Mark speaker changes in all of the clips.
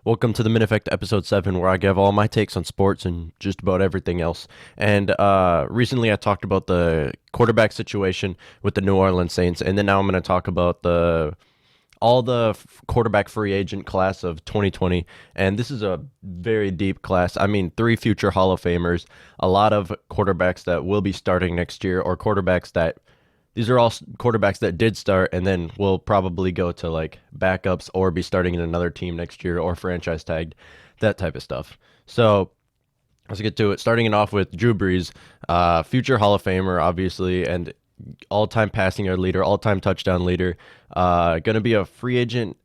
Speaker 1: Welcome to the Min Effect episode 7, where I give all my takes on sports and just about everything else. And recently I talked about the quarterback situation with the New Orleans Saints, and then now I'm going to talk about quarterback free agent class of 2020. And this is a very deep class. I mean, three future Hall of Famers, a lot of quarterbacks that will be starting next year, or quarterbacks that these are all quarterbacks that did start and then will probably go to like backups or be starting in another team next year or franchise tagged, that type of stuff. So let's get to it. Starting it off with Drew Brees, future Hall of Famer, obviously, and all-time passing yard leader, all-time touchdown leader. Going to be a free agent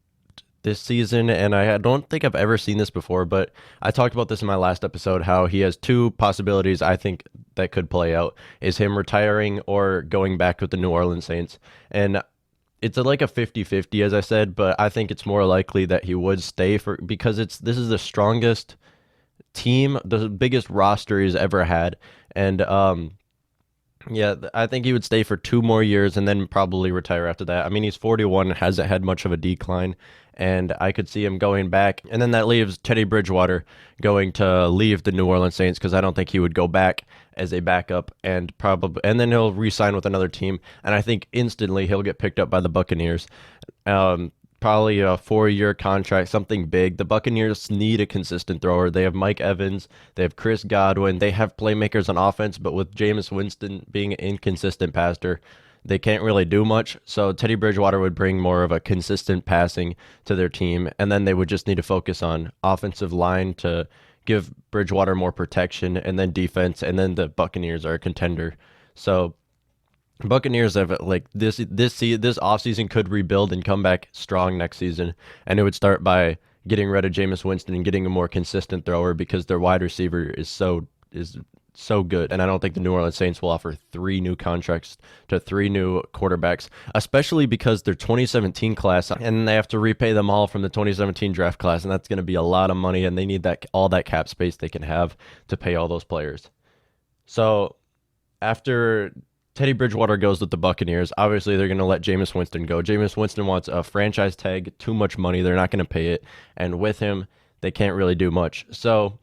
Speaker 1: this season, and I don't think I've ever seen this before, but I talked about this in my last episode, how he has two possibilities I think that could play out, is him retiring or going back with the New Orleans Saints. And it's like a 50-50, as I said, but I think it's more likely that he would stay because this is the strongest team, the biggest roster he's ever had. And yeah, I think he would stay for 2 more years and then probably retire after that. I mean, he's 41, hasn't had much of a decline, and I could see him going back. And then that leaves Teddy Bridgewater going to leave the New Orleans Saints because I don't think he would go back as a backup, and then he'll re-sign with another team, and I think instantly he'll get picked up by the Buccaneers. Probably a 4-year contract, something big. The Buccaneers need a consistent thrower. They have Mike Evans, they have Chris Godwin, they have playmakers on offense, but with Jameis Winston being an inconsistent passer, they can't really do much. So Teddy Bridgewater would bring more of a consistent passing to their team, and then they would just need to focus on offensive line to give Bridgewater more protection, and then defense, and then the Buccaneers are a contender. So Buccaneers have like this offseason could rebuild and come back strong next season, and it would start by getting rid of Jameis Winston and getting a more consistent thrower because their wide receiver is so good, and I don't think the New Orleans Saints will offer 3 new contracts to 3 new quarterbacks, especially because their 2017 class, and they have to repay them all from the 2017 draft class, and that's going to be a lot of money, and they need all that cap space they can have to pay all those players. So after Teddy Bridgewater goes with the Buccaneers, obviously they're going to let Jameis Winston go. Jameis Winston wants a franchise tag, too much money. They're not going to pay it. And with him, they can't really do much. So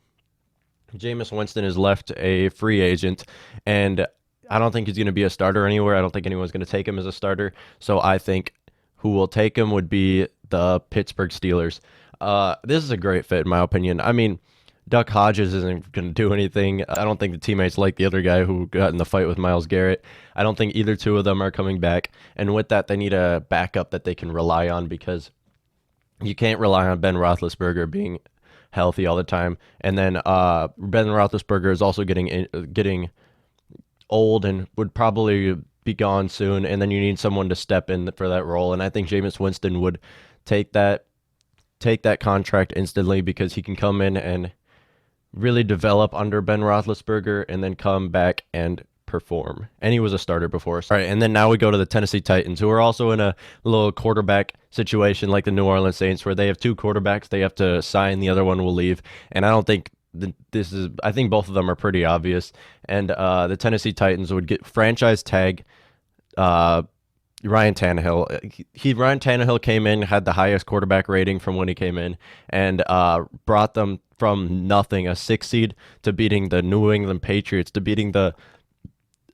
Speaker 1: Jameis Winston is left a free agent, and I don't think he's going to be a starter anywhere. I don't think anyone's going to take him as a starter. So I think who will take him would be the Pittsburgh Steelers. This is a great fit, in my opinion. I mean, Duck Hodges isn't going to do anything. I don't think the teammates like the other guy who got in the fight with Myles Garrett. I don't think either two of them are coming back. And with that, they need a backup that they can rely on because you can't rely on Ben Roethlisberger being healthy all the time. And then Ben Roethlisberger is also getting old and would probably be gone soon. And then you need someone to step in for that role. And I think Jameis Winston would take that contract instantly because he can come in and really develop under Ben Roethlisberger and then come back and perform. And he was a starter before. All right, and then now we go to the Tennessee Titans, who are also in a little quarterback situation like the New Orleans Saints, where they have 2 quarterbacks. They have to sign, the other one will leave. And I don't think I think both of them are pretty obvious. And the Tennessee Titans would get franchise tag Ryan Tannehill. Ryan Tannehill came in, had the highest quarterback rating from when he came in, and brought them from nothing, a 6 seed, to beating the New England Patriots, to beating the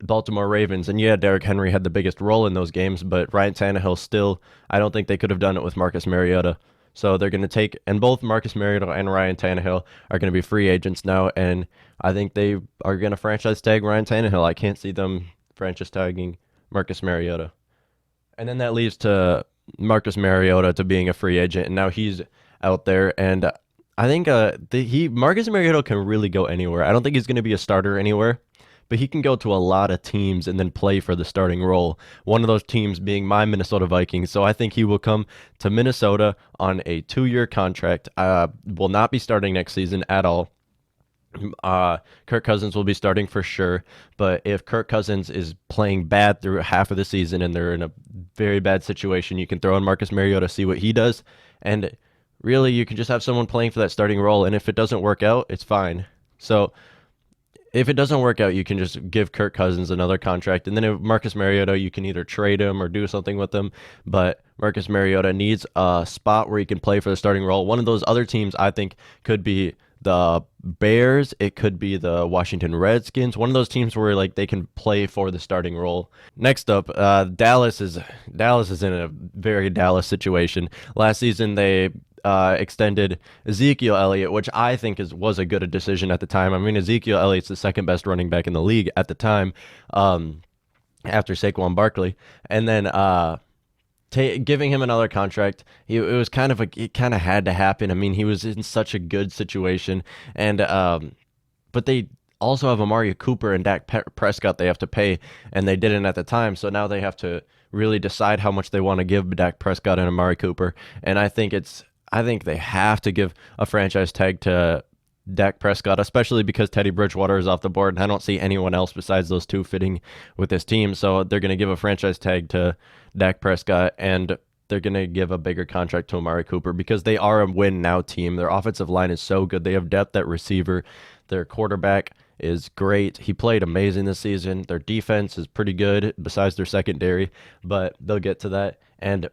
Speaker 1: Baltimore Ravens. And yeah, Derrick Henry had the biggest role in those games, but Ryan Tannehill still, I don't think they could have done it with Marcus Mariota. So they're going to and both Marcus Mariota and Ryan Tannehill are going to be free agents now, and I think they are going to franchise tag Ryan Tannehill. I can't see them franchise tagging Marcus Mariota. And then that leads to Marcus Mariota to being a free agent, and now he's out there. And I think Marcus Mariota can really go anywhere. I don't think he's going to be a starter anywhere, but he can go to a lot of teams and then play for the starting role. One of those teams being my Minnesota Vikings. So I think he will come to Minnesota on a 2-year contract. Will not be starting next season at all. Kirk Cousins will be starting for sure, but if Kirk Cousins is playing bad through half of the season and they're in a very bad situation, you can throw in Marcus Mariota, see what he does, and really you can just have someone playing for that starting role, and if it doesn't work out, it's fine. So if it doesn't work out, you can just give Kirk Cousins another contract, and then if Marcus Mariota, you can either trade him or do something with him. But Marcus Mariota needs a spot where he can play for the starting role. One of those other teams I think could be the Bears. It could be the Washington Redskins. One of those teams where like they can play for the starting role. Next up, Dallas is in a very Dallas situation. Last season they extended Ezekiel Elliott, which I think was a good decision at the time. I mean, Ezekiel Elliott's the second best running back in the league at the time, after Saquon Barkley, and then giving him another contract. It kind of had to happen. I mean, he was in such a good situation, and but they also have Amari Cooper and Dak Prescott they have to pay, and they didn't at the time. So now they have to really decide how much they want to give Dak Prescott and Amari Cooper. And I think they have to give a franchise tag to Dak Prescott, especially because Teddy Bridgewater is off the board, and I don't see anyone else besides those two fitting with this team. So they're going to give a franchise tag to Dak Prescott, and they're going to give a bigger contract to Amari Cooper because they are a win-now team. Their offensive line is so good. They have depth at receiver. Their quarterback is great. He played amazing this season. Their defense is pretty good besides their secondary, but they'll get to that. And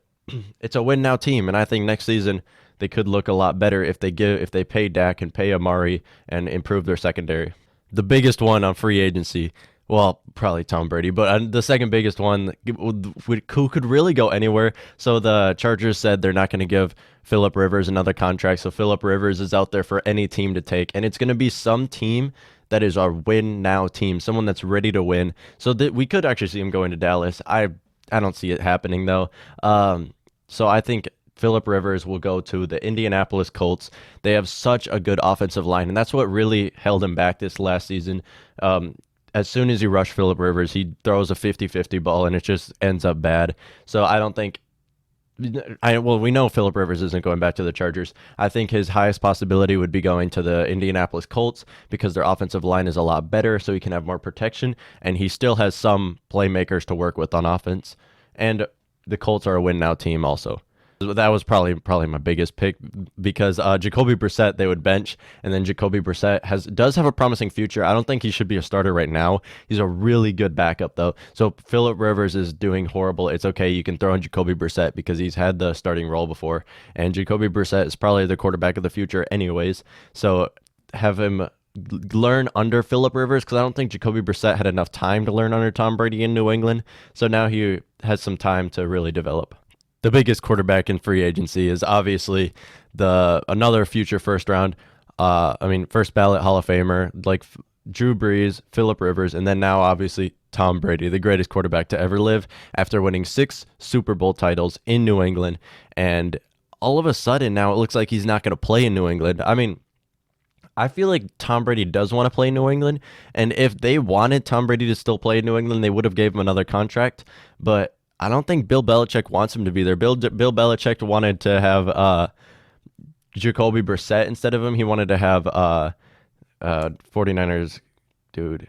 Speaker 1: it's a win-now team, and I think next season they could look a lot better if they pay Dak and pay Amari and improve their secondary. The biggest one on free agency, well, probably Tom Brady, but the second biggest one who could really go anywhere. So the Chargers said they're not going to give Phillip Rivers another contract. So Phillip Rivers is out there for any team to take, and it's going to be some team that is our win now team, someone that's ready to win. So that we could actually see him going to Dallas. I don't see it happening though. So I think Phillip Rivers will go to the Indianapolis Colts. They have such a good offensive line, and that's what really held him back this last season. As soon as you rush Phillip Rivers, he throws a 50-50 ball, and it just ends up bad. So I don't think we know Phillip Rivers isn't going back to the Chargers. I think his highest possibility would be going to the Indianapolis Colts because their offensive line is a lot better, so he can have more protection, and he still has some playmakers to work with on offense. And the Colts are a win-now team also. That was probably my biggest pick because Jacoby Brissett they would bench, and then Jacoby Brissett does have a promising future. I don't think he should be a starter right now. He's a really good backup though. So Phillip Rivers is doing horrible. It's okay. You can throw in Jacoby Brissett because he's had the starting role before, and Jacoby Brissett is probably the quarterback of the future anyways. So have him learn under Phillip Rivers because I don't think Jacoby Brissett had enough time to learn under Tom Brady in New England. So now he has some time to really develop. The biggest quarterback in free agency is obviously another future first ballot Hall of Famer like Drew Brees, Phillip Rivers, and then now obviously Tom Brady, the greatest quarterback to ever live after winning 6 Super Bowl titles in New England. And all of a sudden now it looks like he's not going to play in New England. I mean, I feel like Tom Brady does want to play in New England, and if they wanted Tom Brady to still play in New England, they would have gave him another contract, but I don't think Bill Belichick wants him to be there. Bill Belichick wanted to have Jacoby Brissett instead of him. He wanted to have 49ers dude.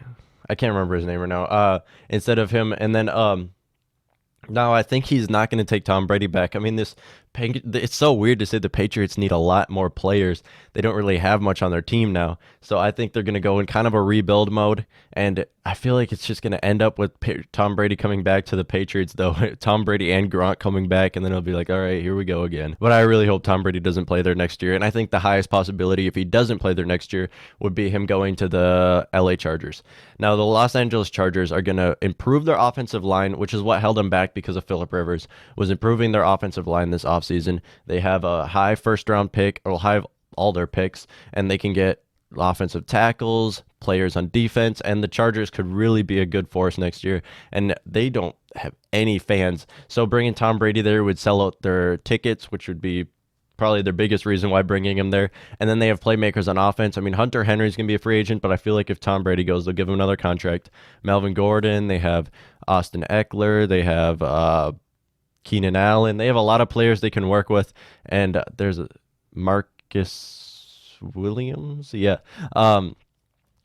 Speaker 1: I can't remember his name right now. Instead of him, and then now I think he's not going to take Tom Brady back. I mean, it's so weird to say the Patriots need a lot more players. They don't really have much on their team now. So I think they're going to go in kind of a rebuild mode. And I feel like it's just going to end up with Tom Brady coming back to the Patriots, though. Tom Brady and Gronk coming back, and then it'll be like, all right, here we go again. But I really hope Tom Brady doesn't play there next year. And I think the highest possibility, if he doesn't play there next year, would be him going to the LA Chargers. Now, the Los Angeles Chargers are going to improve their offensive line, which is what held them back because of Phillip Rivers, was improving their offensive line this offseason. They have a high first-round pick, or high all their picks, and they can get offensive tackles, players on defense, and the Chargers could really be a good force next year, and they don't have any fans. So bringing Tom Brady there would sell out their tickets, which would be probably their biggest reason why bringing him there. And then they have playmakers on offense. I mean, Hunter Henry's going to be a free agent, but I feel like if Tom Brady goes, they'll give him another contract. Melvin Gordon, they have Austin Eckler, they have Keenan Allen. They have a lot of players they can work with, and there's a Marcus Williams. Yeah.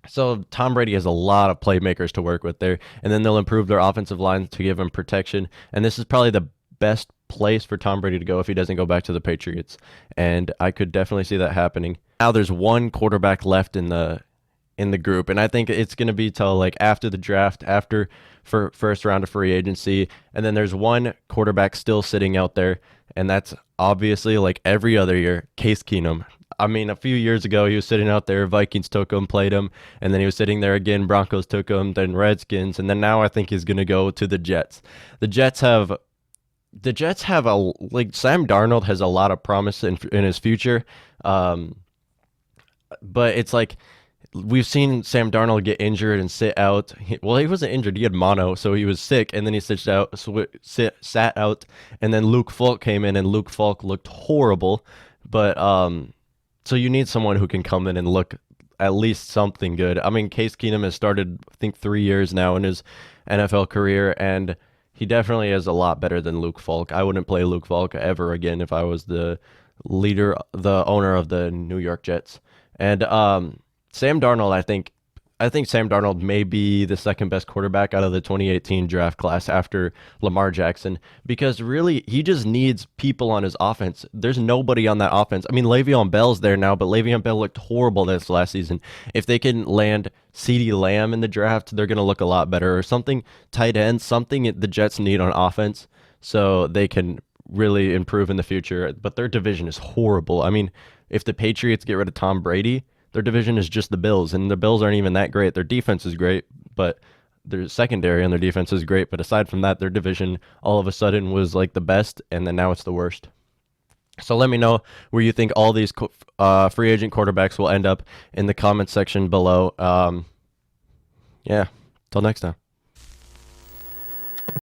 Speaker 1: So Tom Brady has a lot of playmakers to work with there, and then they'll improve their offensive line to give him protection. And this is probably the best place for Tom Brady to go if he doesn't go back to the Patriots. And I could definitely see that happening. Now there's one quarterback left in the in the group, and I think it's going to be till like after the draft, after for first round of free agency, and then there's one quarterback still sitting out there, and that's obviously like every other year, Case Keenum. I mean, a few years ago he was sitting out there, Vikings took him, played him, and then he was sitting there again, Broncos took him, then Redskins, and then now I think he's going to go to the Jets. The Jets have the Jets have a like Sam Darnold has a lot of promise in his future. Um, but it's like we've seen Sam Darnold get injured and sit out. Well, he wasn't injured; he had mono, so he was sick, and then he sat out, and then Luke Falk came in, and Luke Falk looked horrible. But so you need someone who can come in and look at least something good. I mean, Case Keenum has started, I think, 3 years now in his NFL career, and he definitely is a lot better than Luke Falk. I wouldn't play Luke Falk ever again if I was the owner of the New York Jets. And Sam Darnold, I think Sam Darnold may be the second best quarterback out of the 2018 draft class after Lamar Jackson because really he just needs people on his offense. There's nobody on that offense. I mean, Le'Veon Bell's there now, but Le'Veon Bell looked horrible this last season. If they can land CeeDee Lamb in the draft, they're going to look a lot better or something tight end, something the Jets need on offense so they can really improve in the future. But their division is horrible. I mean, if the Patriots get rid of Tom Brady, their division is just the Bills, and the Bills aren't even that great. Their defense is great, but their secondary and their defense is great. But aside from that, their division all of a sudden was like the best, and then now it's the worst. So let me know where you think all these free agent quarterbacks will end up in the comments section below. Yeah, till next time.